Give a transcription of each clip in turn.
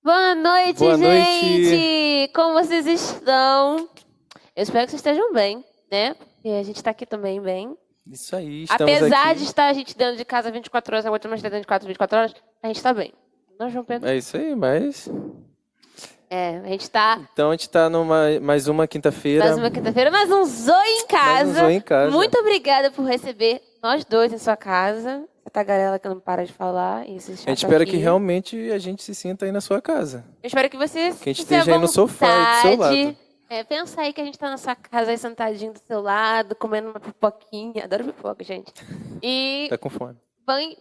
Boa noite, Boa noite. gente! Como vocês estão? Eu espero que vocês estejam bem, né? Porque a gente tá aqui também bem. Isso aí, estamos Apesar aqui. de estar a gente dentro de casa 24 horas, aguentando mais dentro de 24 horas, a gente tá bem. Não, João Pedro? É isso aí, mas... A gente tá Então a gente tá numa mais uma quinta-feira. mais uma quinta-feira, mais um Zoe em casa. Mais um Zoe em casa. Muito obrigada por receber nós dois em sua casa. Essa tagarela que não para de falar. E esse A gente chato espera aqui. que realmente a gente se sinta aí na sua casa. Eu espero que você Que a gente sinta à esteja aí no sofá aí do seu vontade. lado. Pensa aí que a gente tá na sua casa aí sentadinho do seu lado, comendo uma pipoquinha. Adoro pipoca, gente. E Tá com fome.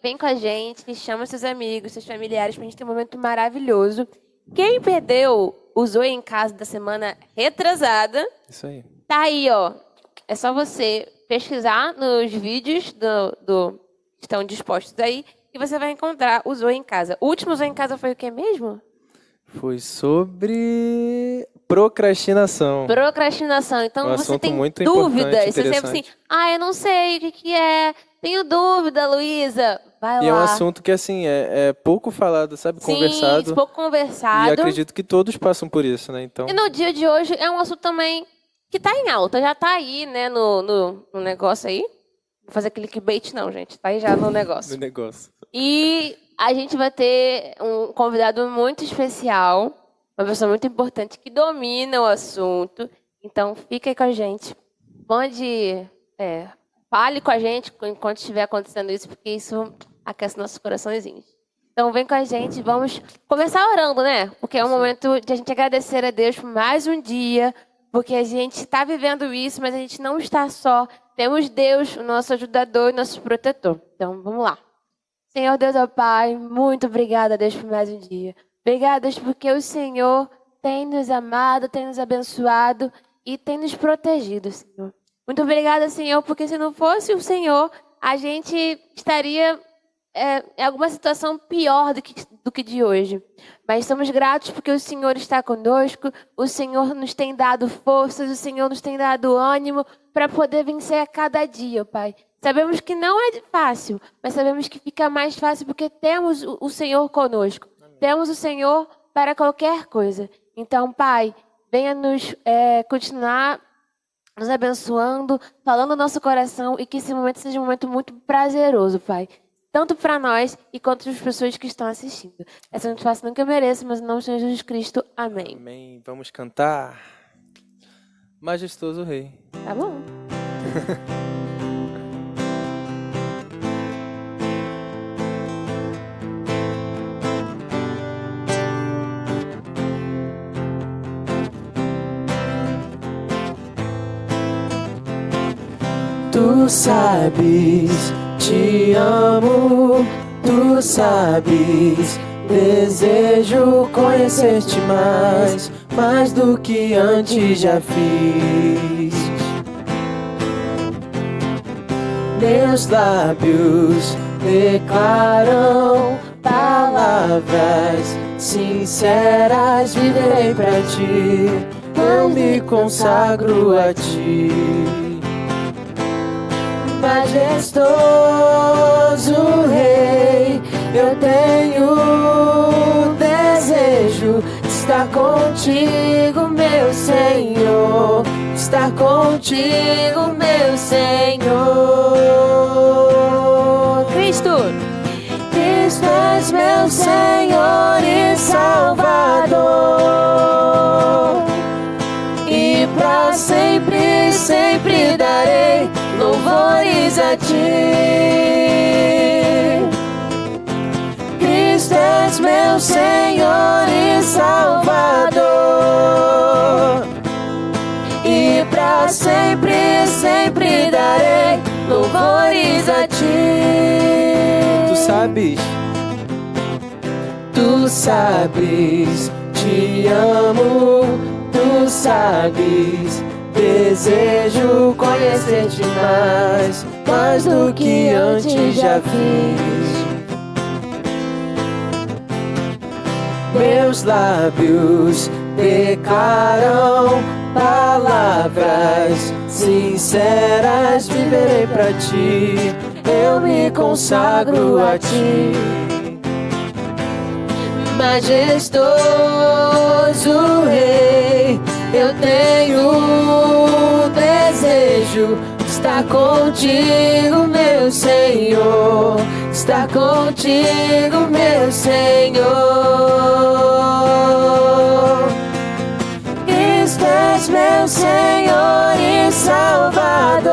vem com a gente, chama seus amigos, seus familiares pra gente ter um momento maravilhoso. Quem perdeu o Zoe em casa da semana retrasada, Isso aí. tá aí, ó. É só você pesquisar nos vídeos que estão dispostos aí e você vai encontrar o Zoe em casa. O último Zoe em casa foi o que mesmo? Foi sobre procrastinação. Procrastinação. Então, Um você assunto tem muito dúvidas. importante, Você sempre assim, eu não sei o que é. Tenho dúvida, Luísa. Vai E lá. é um assunto que, assim, é pouco falado, sabe? Conversado. Sim, pouco conversado. E acredito que todos passam por isso, né? Então, E no dia de hoje é um assunto também que tá em alta. Já tá aí, né, no negócio aí. Não vou fazer clickbait não, gente. Tá aí já no negócio. do negócio. E a gente vai ter um convidado muito especial, uma pessoa muito importante que domina o assunto. Então, fica aí com a gente. Fale com a gente enquanto estiver acontecendo isso, porque isso aquece nossos coraçõezinhos. Então, vem com a gente, vamos começar orando, né? Porque é um momento de a gente agradecer a Deus por mais um dia, porque a gente está vivendo isso, mas a gente não está só. Temos Deus, o nosso ajudador e nosso protetor. Então, vamos lá. Senhor Deus, ó Pai, muito obrigada, Deus, por mais um dia. Obrigada, Deus, porque o Senhor tem nos amado, tem nos abençoado e tem nos protegido, Senhor. Muito obrigada, Senhor, porque se não fosse o Senhor, a gente estaria em alguma situação pior do que de hoje. Mas estamos gratos porque o Senhor está conosco, o Senhor nos tem dado forças, o Senhor nos tem dado ânimo para poder vencer a cada dia, Pai. Sabemos que não é fácil, mas sabemos que fica mais fácil porque temos o Senhor conosco. Amém. Temos o Senhor para qualquer coisa. Então, Pai, venha nos continuar nos abençoando, falando no nosso coração e que esse momento seja um momento muito prazeroso, Pai. Tanto para nós e quanto para as pessoas que estão assistindo. Essa não te faço nunca mereço, mas em nome de Jesus Cristo. Amém. Amém. Vamos cantar. Majestoso Rei. Tá bom. Tu sabes, te amo, tu sabes, desejo conhecer-te mais do que antes já fiz. Meus lábios declaram palavras sinceras, viverei pra ti, eu me consagro a ti. Majestoso Rei, eu tenho desejo de estar contigo, meu Senhor, estar contigo, meu Senhor. Cristo! Cristo és meu Senhor e Salvador, e pra sempre, sempre darei louvores a ti. Cristo és meu Senhor e Salvador, e pra sempre, sempre darei louvores a ti. Tu sabes, te amo, tu sabes, desejo conhecer-te mais do que antes já fiz. Meus lábios declaram palavras sinceras, viverei pra ti, eu me consagro a ti. majestoso Rei. Eu tenho desejo de estar contigo, meu Senhor, estar contigo, meu Senhor. Cristo és meu Senhor e Salvador,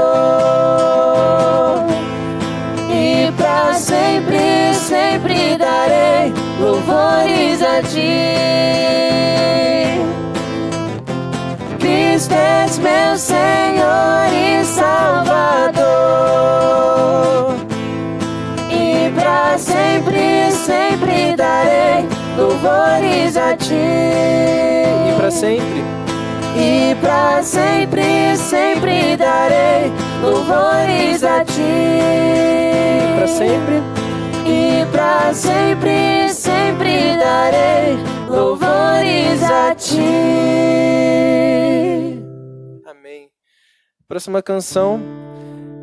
e pra sempre, sempre darei louvores a ti. Cristo és meu Senhor e Salvador, e pra sempre, sempre darei louvores a ti. E para sempre, e pra sempre, sempre darei louvores a ti. e para sempre, e pra sempre, sempre darei louvores a ti. amém. Próxima canção,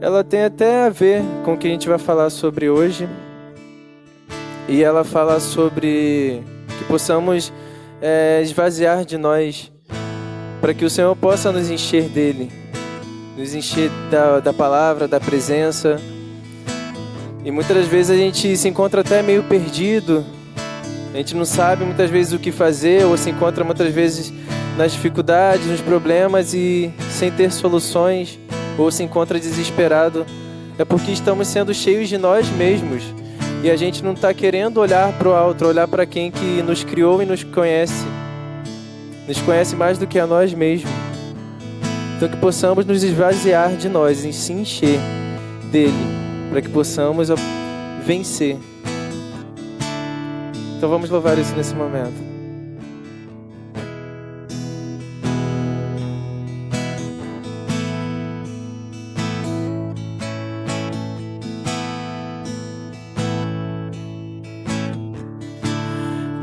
ela tem até a ver com o que a gente vai falar sobre hoje. E ela fala sobre que possamos esvaziar de nós, para que o Senhor possa nos encher dele, nos encher da palavra, da presença. E muitas das vezes a gente se encontra até meio perdido, a gente não sabe muitas vezes o que fazer, ou se encontra muitas vezes nas dificuldades, nos problemas e sem ter soluções, ou se encontra desesperado. É porque estamos sendo cheios de nós mesmos e a gente não está querendo olhar para o alto, olhar para quem que nos criou e nos conhece mais do que a nós mesmos. Então que possamos nos esvaziar de nós e se encher dele, para que possamos vencer. Então vamos louvar isso nesse momento.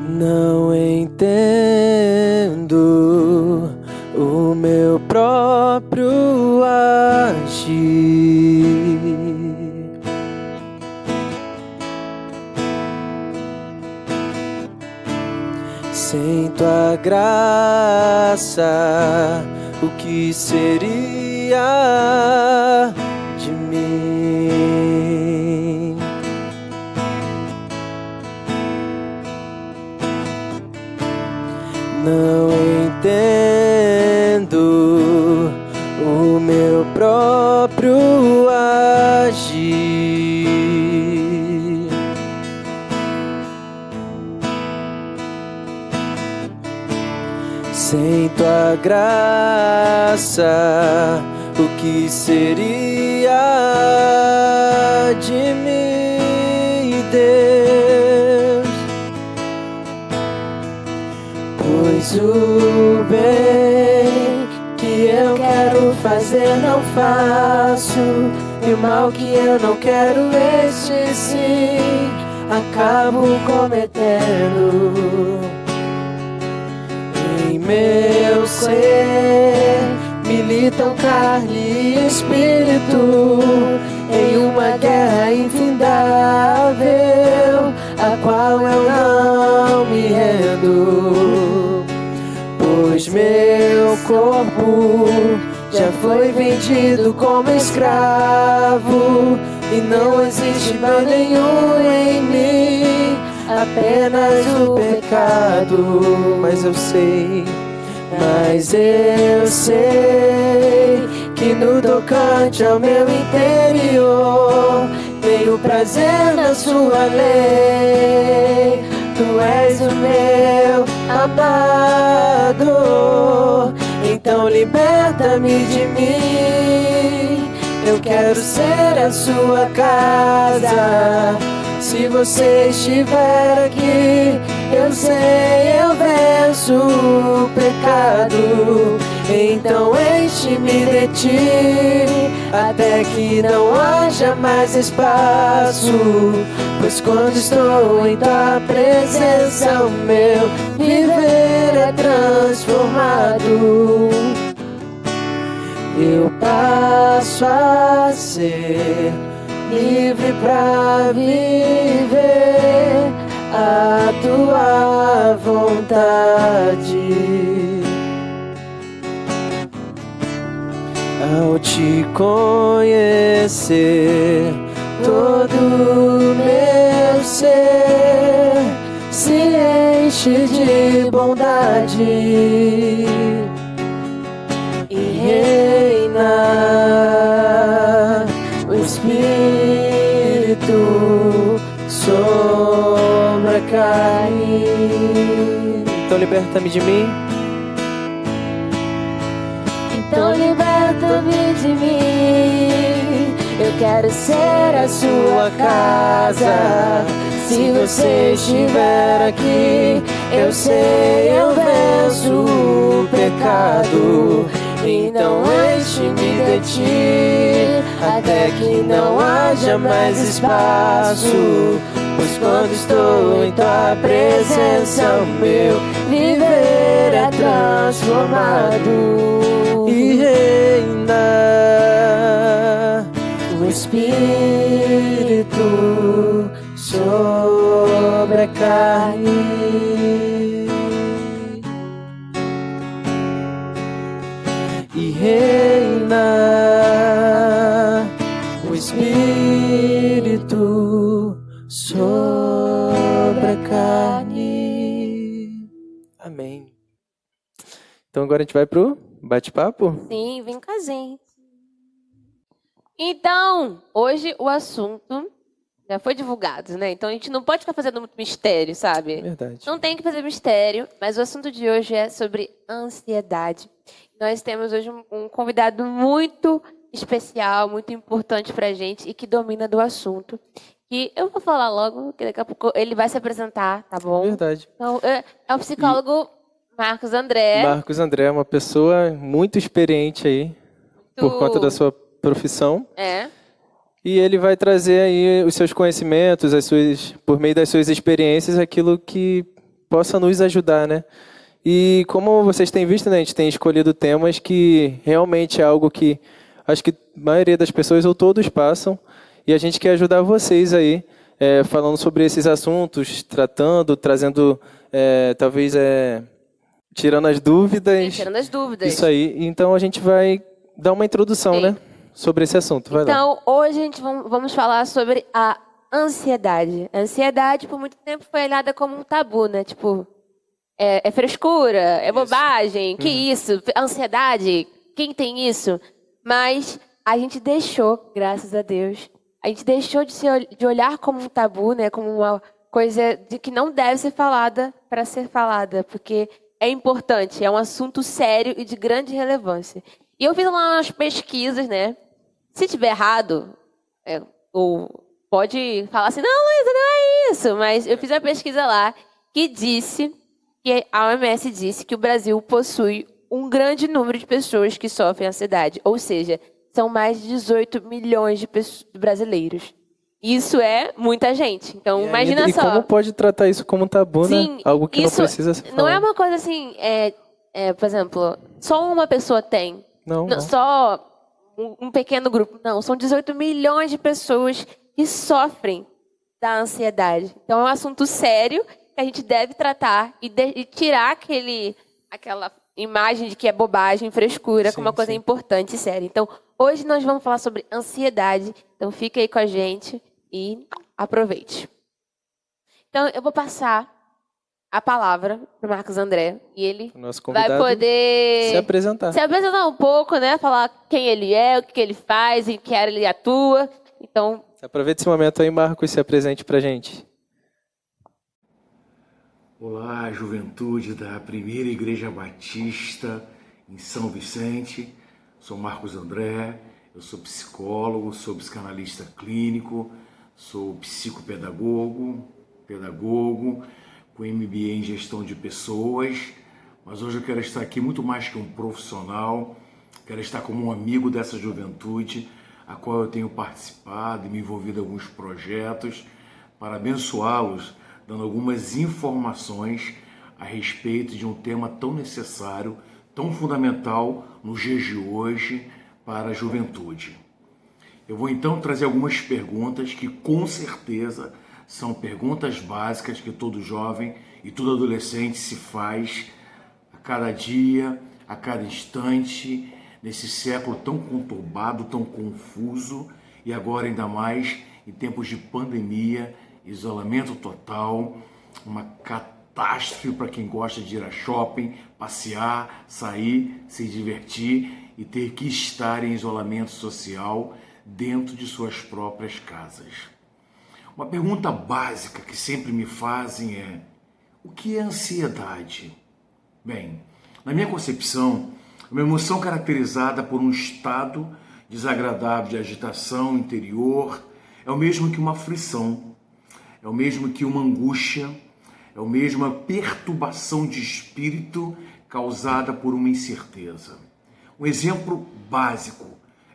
Não entendo o meu próprio agir. Sem tua graça, o que seria de mim? Não entendo o meu próprio agir. Sem tua graça, o que seria de mim, Deus? Pois o bem que eu quero fazer não faço, e o mal que eu não quero, este sim acabo cometendo. Em meu ser militam carne e espírito, em uma guerra infindável, a qual eu não me rendo. Pois meu corpo já foi vendido como escravo, e não existe mal nenhum em mim, apenas o pecado. Mas eu sei que no tocante ao meu interior tenho prazer na sua lei. Tu és o meu amado, então liberta-me de mim. Eu quero ser a sua casa. Se você estiver aqui, eu sei, eu venço o pecado. Então enche-me de ti, até que não haja mais espaço. Pois quando estou em tua presença, o meu viver é transformado. Eu passo a ser livre pra viver a tua vontade. Ao te conhecer, todo meu ser se enche de bondade e reina o Espírito sobre a carne. Então liberta-me de mim. Então liberta-me de mim. Eu quero ser a sua casa. Se você estiver aqui, eu sei, eu venço o pecado. Então enche-me de ti, até que não haja mais espaço. Pois quando estou em tua presença, o meu viver é transformado. E reina o Espírito sobre a carne. E reina o Espírito sobre a carne. Amém. Então agora a gente vai pro bate-papo? Sim, vem com a gente. Então, hoje o assunto já foi divulgado, né? Então a gente não pode ficar fazendo muito mistério, sabe? Verdade. Não tem que fazer mistério, mas o assunto de hoje é sobre ansiedade. Nós temos hoje um convidado muito especial, muito importante pra gente e que domina do assunto. E eu vou falar logo, que daqui a pouco ele vai se apresentar, tá bom? Verdade. Então, é o psicólogo Marcos André. Marcos André é uma pessoa muito experiente aí, por conta da sua profissão. É. E ele vai trazer aí os seus conhecimentos, por meio das suas experiências, aquilo que possa nos ajudar, né? E como vocês têm visto, né, a gente tem escolhido temas que realmente é algo que acho que a maioria das pessoas ou todos passam. E a gente quer ajudar vocês aí, falando sobre esses assuntos, trazendo, talvez, tirando as dúvidas. Sim, tirando as dúvidas. Isso aí. Então a gente vai dar uma introdução, Sim. né? Sobre esse assunto. Vai lá. Então, hoje a gente vamos falar sobre a ansiedade. A ansiedade, por muito tempo, foi olhada como um tabu, né? Tipo, é frescura, é bobagem, que isso? Ansiedade, quem tem isso? Mas a gente deixou, graças a Deus, a gente deixou de olhar como um tabu, né? Como uma coisa de que não deve ser falada para ser falada, porque é importante, é um assunto sério e de grande relevância. E eu fiz lá umas pesquisas, né? Se tiver errado, ou pode falar assim, não, Luísa, não é isso. Mas eu fiz uma pesquisa lá que a OMS disse que o Brasil possui um grande número de pessoas que sofrem ansiedade. Ou seja, são mais de 18 milhões de brasileiros. Isso é muita gente. Então, imagina só. E como pode tratar isso como um tabu, Sim, né? Algo que não precisa ser falado. Não é uma coisa assim, por exemplo, só uma pessoa tem. Não. Só um pequeno grupo. Não, são 18 milhões de pessoas que sofrem da ansiedade. Então, é um assunto sério que a gente deve tratar e tirar aquela imagem de que é bobagem, frescura, como uma coisa importante e séria. Então, hoje nós vamos falar sobre ansiedade. Então, fica aí com a gente e aproveite. Então, eu vou passar a palavra para o Marcos André e ele vai poder se apresentar um pouco, né? Falar quem ele é, o que ele faz, em que área ele atua. Então, aproveita esse momento aí, Marcos, e se apresente para a gente. Olá, juventude da Primeira Igreja Batista em São Vicente. Sou Marcos André, eu sou psicólogo, sou psicanalista clínico, sou psicopedagogo, com MBA em gestão de pessoas, mas hoje eu quero estar aqui muito mais que um profissional, quero estar como um amigo dessa juventude, a qual eu tenho participado e me envolvido em alguns projetos para abençoá-los, dando algumas informações a respeito de um tema tão necessário, tão fundamental nos dias de hoje para a juventude. Eu vou então trazer algumas perguntas que com certeza São perguntas básicas que todo jovem e todo adolescente se faz a cada dia, a cada instante, nesse século tão conturbado, tão confuso, e agora ainda mais em tempos de pandemia, isolamento total, uma catástrofe para quem gosta de ir a shopping, passear, sair, se divertir e ter que estar em isolamento social dentro de suas próprias casas. Uma pergunta básica que sempre me fazem é: o que é ansiedade? Bem, na minha concepção, uma emoção caracterizada por um estado desagradável de agitação interior, é o mesmo que uma aflição, é o mesmo que uma angústia, é o mesmo a perturbação de espírito causada por uma incerteza. Um exemplo básico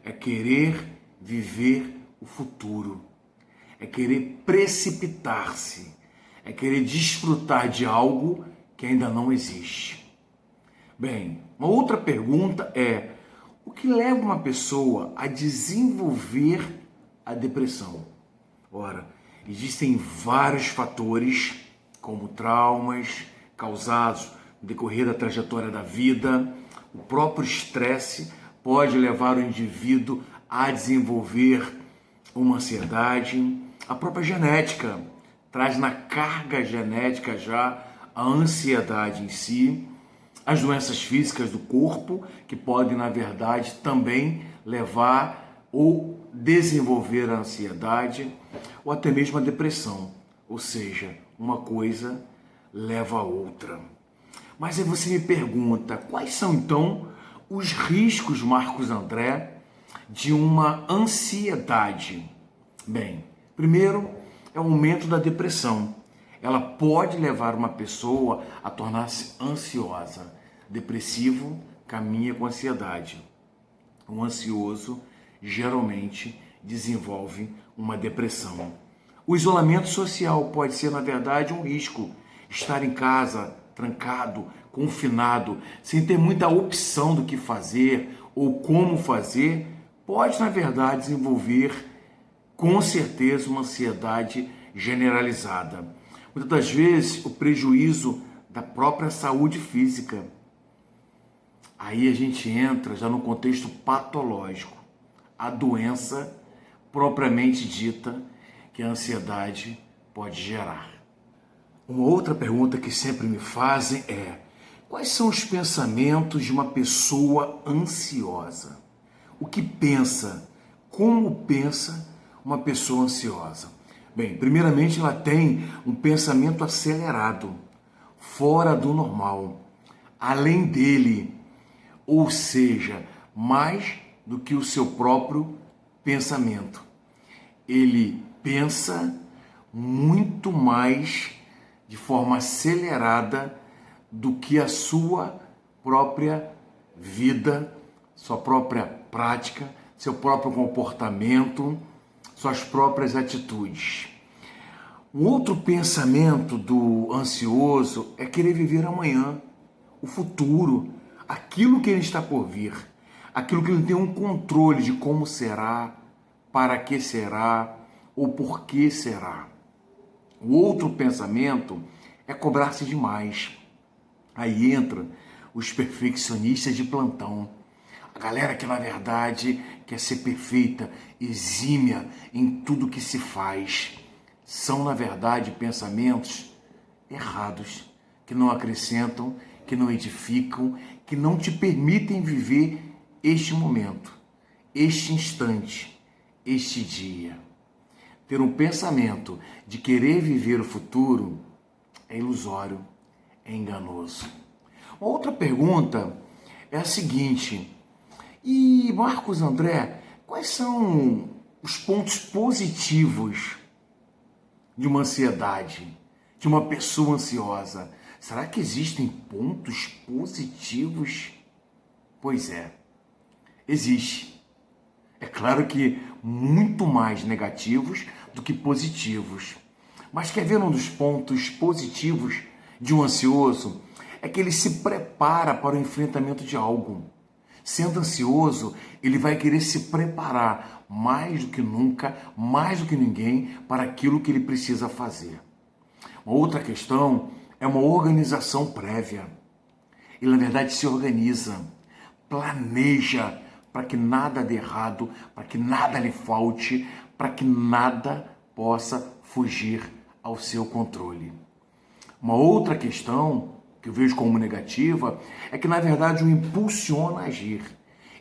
é querer viver o futuro, é querer precipitar-se, é querer desfrutar de algo que ainda não existe. Bem, uma outra pergunta é: o que leva uma pessoa a desenvolver a depressão? Ora, existem vários fatores, como traumas causados no decorrer da trajetória da vida. O próprio estresse pode levar o indivíduo a desenvolver uma ansiedade. A própria genética traz na carga genética já a ansiedade em si. As doenças físicas do corpo, que podem, na verdade, também levar ou desenvolver a ansiedade, ou até mesmo a depressão. Ou seja, uma coisa leva a outra. Mas aí você me pergunta, quais são então os riscos, Marcos André, de uma ansiedade? Bem, primeiro é o aumento da depressão. Ela pode levar uma pessoa a tornar-se ansiosa. Depressivo caminha com ansiedade. O ansioso geralmente desenvolve uma depressão. O isolamento social pode ser, na verdade, um risco. Estar em casa, trancado, confinado, sem ter muita opção do que fazer ou como fazer, pode, na verdade, desenvolver, com certeza, uma ansiedade generalizada. Muitas das vezes, o prejuízo da própria saúde física. Aí a gente entra já no contexto patológico. A doença propriamente dita que a ansiedade pode gerar. Uma outra pergunta que sempre me fazem é: quais são os pensamentos de uma pessoa ansiosa? O que pensa? Como pensa uma pessoa ansiosa? Bem, primeiramente ela tem um pensamento acelerado, fora do normal, além dele, ou seja, mais do que o seu próprio pensamento. Ele pensa muito mais de forma acelerada do que a sua própria vida, sua própria prática, seu próprio comportamento, suas próprias atitudes. Um outro pensamento do ansioso é querer viver amanhã, o futuro, aquilo que ele está por vir, aquilo que ele tem um controle de como será, para que será ou por que será. O outro pensamento é cobrar-se demais. Aí entra os perfeccionistas de plantão. A galera que, na verdade, quer ser perfeita, exímia em tudo que se faz. São, na verdade, pensamentos errados, que não acrescentam, que não edificam, que não te permitem viver este momento, este instante, este dia. Ter um pensamento de querer viver o futuro é ilusório, é enganoso. Uma outra pergunta é a seguinte: e Marcos André, quais são os pontos positivos de uma ansiedade, de uma pessoa ansiosa? Será que existem pontos positivos? Pois é, existe. É claro que muito mais negativos do que positivos. Mas quer ver um dos pontos positivos de um ansioso? É que ele se prepara para o enfrentamento de algo. Sendo ansioso, ele vai querer se preparar mais do que nunca, mais do que ninguém, para aquilo que ele precisa fazer. Uma outra questão é uma organização prévia. Ele, na verdade, se organiza, planeja para que nada dê errado, para que nada lhe falte, para que nada possa fugir ao seu controle. Uma outra questão que eu vejo como negativa é que, na verdade, o impulsiona a agir.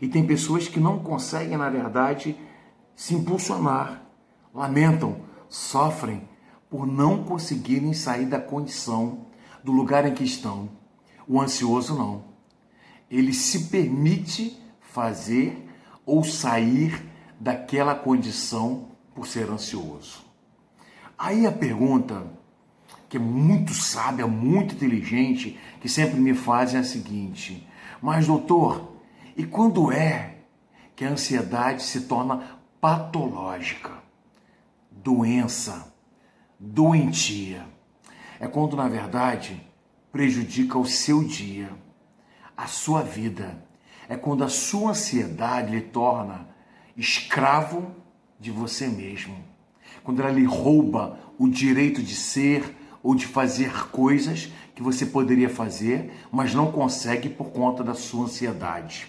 E tem pessoas que não conseguem, na verdade, se impulsionar. Lamentam, sofrem por não conseguirem sair da condição, do lugar em que estão. O ansioso não. Ele se permite fazer ou sair daquela condição por ser ansioso. Aí a pergunta, que é muito sábia, muito inteligente, que sempre me fazem é a seguinte: mas doutor, e quando é que a ansiedade se torna patológica, doença, doentia? É quando, na verdade, prejudica o seu dia, a sua vida. É quando a sua ansiedade lhe torna escravo de você mesmo. Quando ela lhe rouba o direito de ser ou de fazer coisas que você poderia fazer, mas não consegue por conta da sua ansiedade.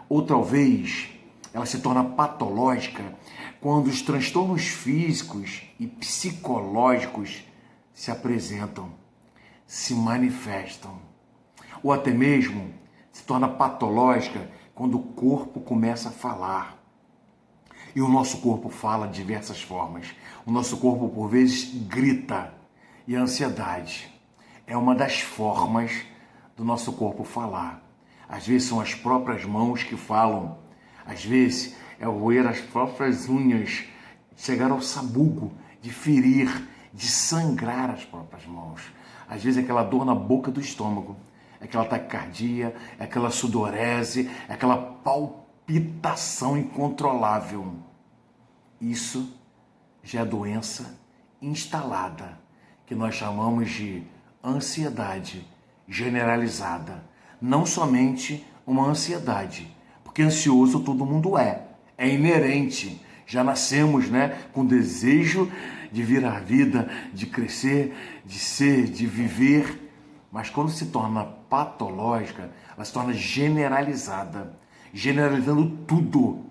Ou talvez ela se torna patológica quando os transtornos físicos e psicológicos se apresentam, se manifestam. Ou até mesmo se torna patológica quando o corpo começa a falar. E o nosso corpo fala de diversas formas. O nosso corpo, por vezes, grita. E a ansiedade é uma das formas do nosso corpo falar. Às vezes são as próprias mãos que falam. Às vezes é roer as próprias unhas, chegar ao sabugo, de ferir, de sangrar as próprias mãos. Às vezes é aquela dor na boca do estômago, é aquela taquicardia, é aquela sudorese, é aquela palpitação incontrolável. Isso já é doença instalada, que nós chamamos de ansiedade generalizada. Não somente uma ansiedade, porque ansioso todo mundo é inerente. Já nascemos, com desejo de vir à vida, de crescer, de ser, de viver. Mas quando se torna patológica, ela se torna generalizada, generalizando tudo.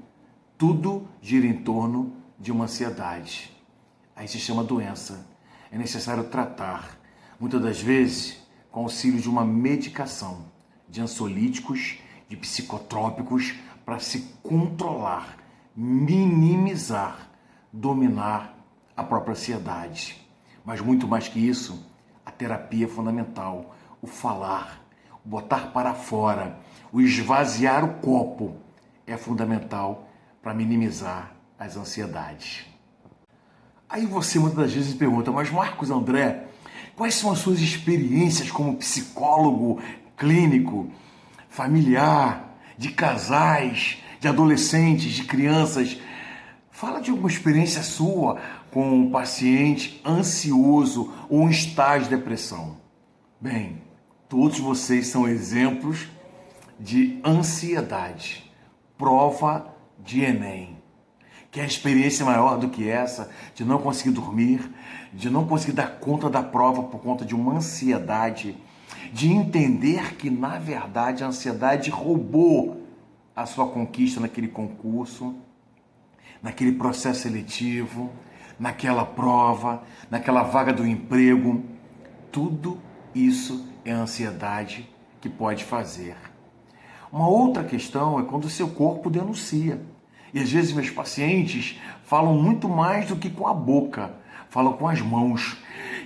Tudo gira em torno de uma ansiedade. Aí se chama doença. É necessário tratar, muitas das vezes, com auxílio de uma medicação, de ansiolíticos, de psicotrópicos, para se controlar, minimizar, dominar a própria ansiedade. Mas muito mais que isso, a terapia é fundamental. O falar, o botar para fora, o esvaziar o copo é fundamental para minimizar as ansiedades. Aí você muitas das vezes pergunta: mas Marcos André, quais são as suas experiências como psicólogo clínico, familiar, de casais, de adolescentes, de crianças? Fala de alguma experiência sua com um paciente ansioso ou um estágio de depressão. Bem, todos vocês são exemplos de ansiedade, prova de Enem. Quer experiência maior do que essa, de não conseguir dormir, de não conseguir dar conta da prova por conta de uma ansiedade, de entender que, na verdade, a ansiedade roubou a sua conquista naquele concurso, naquele processo seletivo, naquela prova, naquela vaga do emprego. Tudo isso é a ansiedade que pode fazer. Uma outra questão é quando o seu corpo denuncia. E às vezes meus pacientes falam muito mais do que com a boca, falam com as mãos.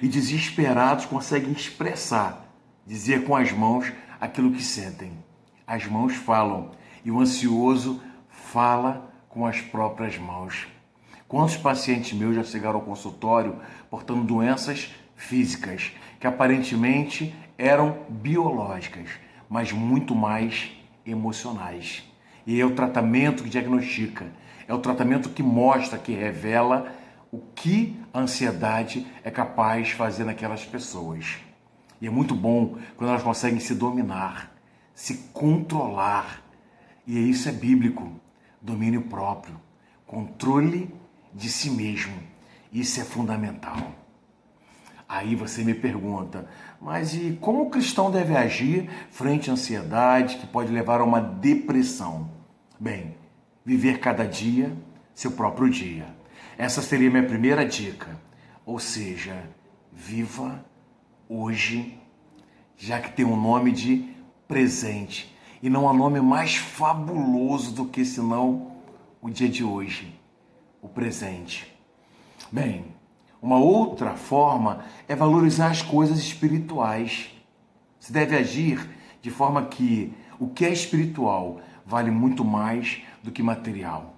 E desesperados conseguem expressar, dizer com as mãos aquilo que sentem. As mãos falam e o ansioso fala com as próprias mãos. Quantos pacientes meus já chegaram ao consultório portando doenças físicas, que aparentemente eram biológicas, mas muito mais emocionais. E é o tratamento que diagnostica, é o tratamento que mostra, que revela o que a ansiedade é capaz de fazer naquelas pessoas. E é muito bom quando elas conseguem se dominar, se controlar, E isso é bíblico. Domínio próprio. Controle de si mesmo. Isso é fundamental. Aí você me pergunta, mas e como o cristão deve agir frente à ansiedade que pode levar a uma depressão? Bem, viver cada dia seu próprio dia. Essa seria a minha primeira dica. Ou seja, viva hoje, já que tem um nome de presente. E não há nome mais fabuloso do que senão o dia de hoje, o presente. Bem, uma outra forma é valorizar as coisas espirituais. Se deve agir de forma que o que é espiritual vale muito mais do que material.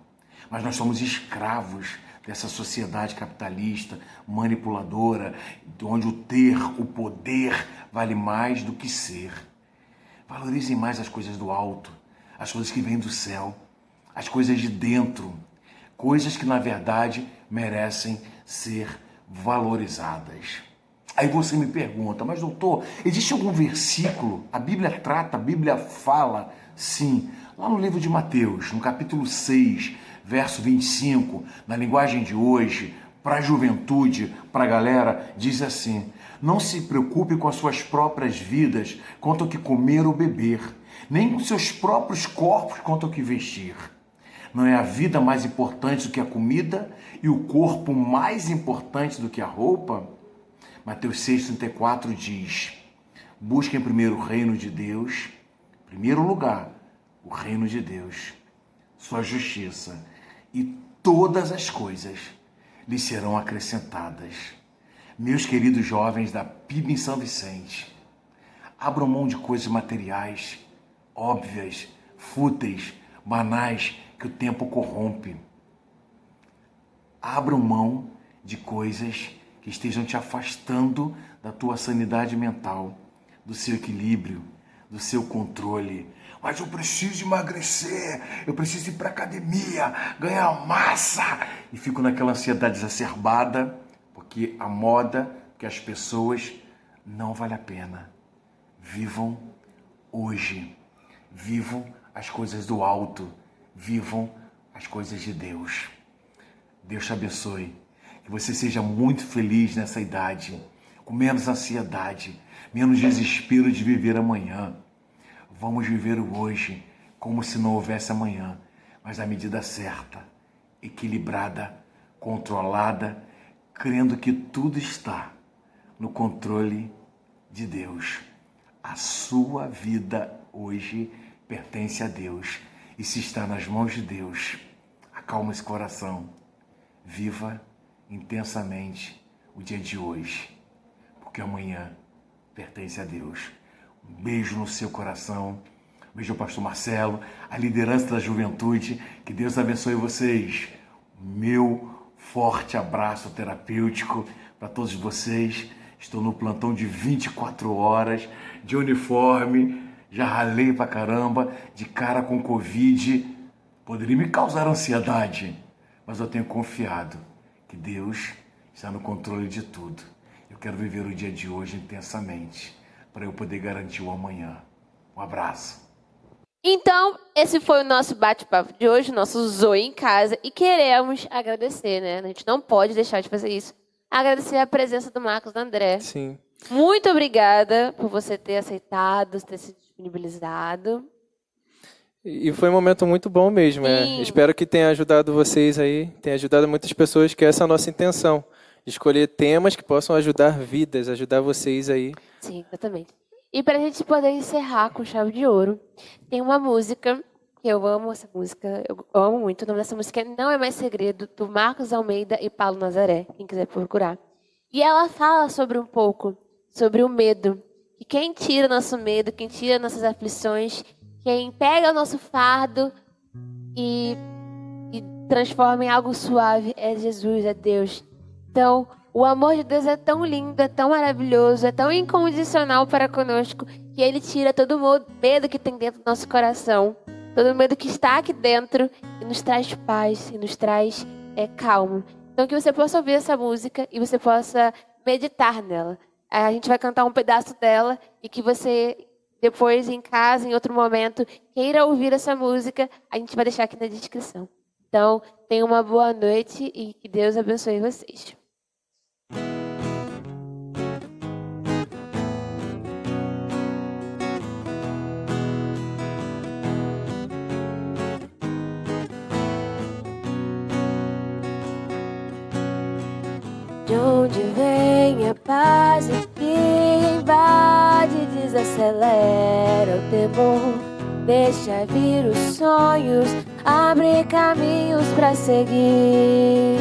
Mas nós somos escravos dessa sociedade capitalista, manipuladora, onde o ter, o poder, vale mais do que ser. Valorizem mais as coisas do alto, as coisas que vêm do céu, as coisas de dentro, coisas que na verdade merecem ser valorizadas. Aí você me pergunta, mas doutor, existe algum versículo? A Bíblia trata, a Bíblia fala, sim, lá no livro de Mateus, no capítulo 6, verso 25, na linguagem de hoje, para a juventude, para a galera, diz assim: não se preocupe com as suas próprias vidas quanto ao que comer ou beber, nem com seus próprios corpos quanto ao que vestir. Não é a vida mais importante do que a comida e o corpo mais importante do que a roupa? Mateus 6,34 diz: busquem primeiro o reino de Deus, em primeiro lugar, o reino de Deus, sua justiça, e todas as coisas lhes serão acrescentadas. Meus queridos jovens da PIB em São Vicente, abram mão de coisas materiais, óbvias, fúteis, banais, que o tempo corrompe. Abram mão de coisas que estejam te afastando da tua sanidade mental, do seu equilíbrio, do seu controle. Mas eu preciso emagrecer, eu preciso ir para a academia, ganhar massa. E fico naquela ansiedade exacerbada, porque a moda, porque as pessoas, não vale a pena. Vivam hoje, vivam as coisas do alto, vivam as coisas de Deus. Deus te abençoe, que você seja muito feliz nessa idade, com menos ansiedade, menos desespero de viver amanhã. Vamos viver o hoje como se não houvesse amanhã, mas na medida certa, equilibrada, controlada, crendo que tudo está no controle de Deus. A sua vida hoje pertence a Deus. E se está nas mãos de Deus, acalma esse coração. Viva intensamente o dia de hoje, porque amanhã pertence a Deus. Um beijo no seu coração. Um beijo ao pastor Marcelo, a liderança da juventude. Que Deus abençoe vocês. Meu forte abraço terapêutico para todos vocês. Estou no plantão de 24 horas, de uniforme. Já ralei pra caramba, de cara com Covid. Poderia me causar ansiedade, mas eu tenho confiado que Deus está no controle de tudo. Eu quero viver o dia de hoje intensamente, para eu poder garantir o amanhã. Um abraço. Então, esse foi o nosso bate-papo de hoje, nosso Zoe em Casa, e queremos agradecer, né? A gente não pode deixar de fazer isso. Agradecer a presença do Marcos André. Sim. Muito obrigada por você ter aceitado, ter se disponibilizado. E foi um momento muito bom mesmo. Espero que tenha ajudado vocês aí, tenha ajudado muitas pessoas, que essa é a nossa intenção. De escolher temas que possam ajudar vidas, ajudar vocês aí. Sim, exatamente. E para a gente poder encerrar com chave de ouro, tem uma música, que eu amo essa música, eu amo muito. O nome dessa música é Não É Mais Segredo, do Marcos Almeida e Paulo Nazaré, quem quiser procurar. E ela fala sobre um pouco, sobre o medo. E quem tira nosso medo, quem tira nossas aflições, quem pega o nosso fardo e transforma em algo suave é Jesus, é Deus. Então, o amor de Deus é tão lindo, é tão maravilhoso, é tão incondicional para conosco, que Ele tira todo o medo que tem dentro do nosso coração, todo o medo que está aqui dentro, e nos traz paz, e nos traz calma. Então, que você possa ouvir essa música e você possa meditar nela. A gente vai cantar um pedaço dela e que você depois em casa, em outro momento, queira ouvir essa música, a gente vai deixar aqui na descrição. Então, tenham uma boa noite e que Deus abençoe vocês. De onde vem a paz e que invade, desacelera o temor, deixa vir os sonhos, abre caminhos pra seguir.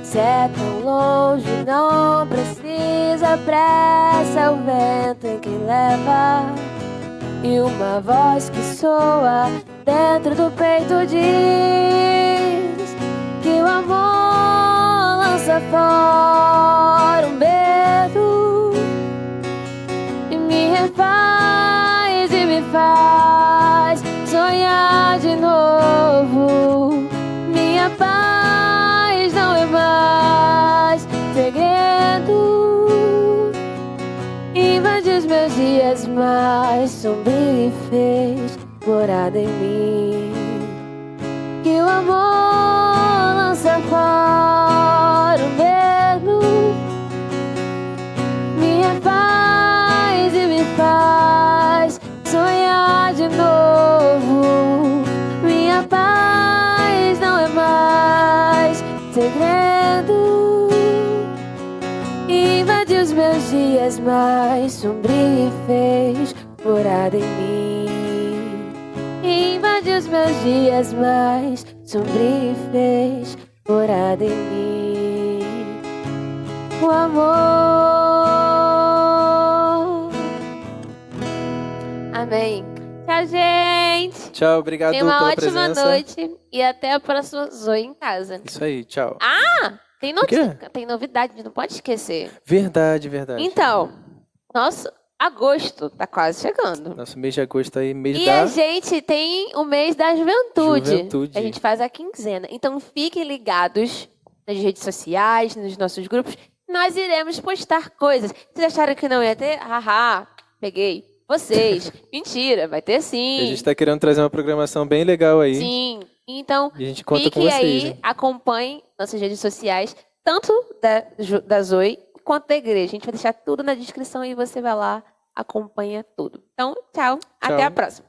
Se é tão longe, não precisa pressa, é o vento em quem leva. E uma voz que soa dentro do peito diz que o amor lança fora o medo e me refaz e me faz sonhar de novo. Minha paz não é mais segredo, invade os meus dias mais sombrios e fez morada em mim. Que o amor lança fora o medo, me faz e me faz sonhar de novo. Minha paz não é mais segredo, invade os meus dias mais sombrios e fez morada em mim. Invade os meus dias mais sombrios e fez morada em mim. O amor. Amém. Tchau, gente. Tchau, obrigado Tenha uma pela ótima presença. noite e até a próxima Zoe em casa. Isso aí, tchau. Tem O quê? tem novidade, a gente não pode esquecer. Verdade, verdade. Então, nosso agosto tá quase chegando. Nosso mês de agosto aí, mês E da... a gente tem o mês da juventude. Juventude. A gente faz a quinzena. Então fiquem ligados nas redes sociais, nos nossos grupos. Nós iremos postar coisas. Vocês acharam que não ia ter? Haha, peguei. Vocês. Mentira, vai ter sim. A gente tá querendo trazer uma programação bem legal aí. Sim. Então, E a gente conta com fiquem vocês. aí, Hein? acompanhem nossas redes sociais, tanto da Zoe quanto da igreja. A gente vai deixar tudo na descrição e você vai lá, acompanha tudo. Então, tchau. Até a próxima.